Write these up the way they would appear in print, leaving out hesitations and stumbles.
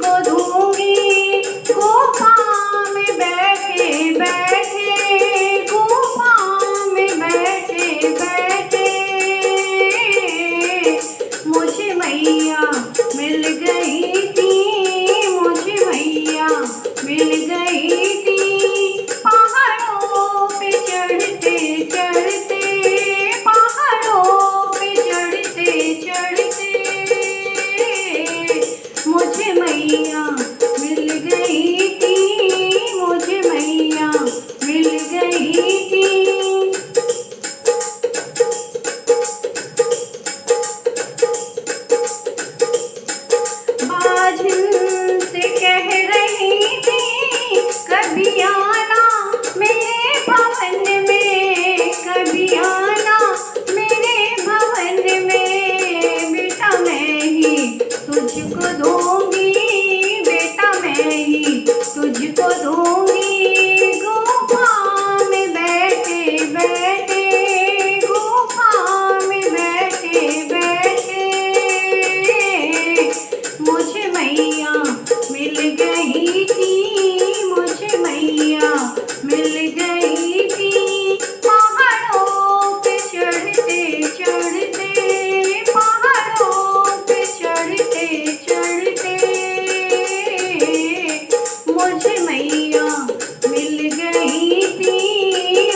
तुझको दूंगी गुफा में बैठे बैठे, गुफा में बैठे बैठे। मुझे मैया मिल गई थी, मुझे मैया मिल गई थी। पहाड़ों पे चढ़ते चढ़ते, पहाड़ों पे चढ़ते चढ़ते, मुझे मैया मिल गई थी, मुझे मैया मिल गई थी। बाजिन से कह रही थी कभी आना मेरे भवन में, कभी आना मेरे भवन में। बेटा मैं ही तुझको दूंगी, बेटा मैं ही तुझको दूंगी गुफा में बैठे बैठे, गुफा में बैठे बैठे। मुझे मैया मिल गई थी, मुझे मैया मिल गई थी। पहाड़ों पे चढ़ते चढ़ते, पहाड़ों पे चढ़ते चढ़ते, मुझे मैया मिल गई थी,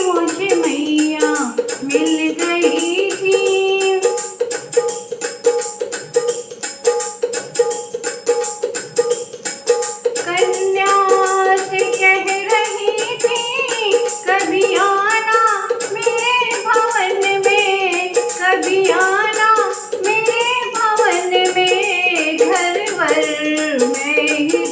मुझे मैया मिल गई थी। कन्या से कह रही थी कभी आना मेरे भवन में, कभी आना मेरे भवन में। घर वर मैं ही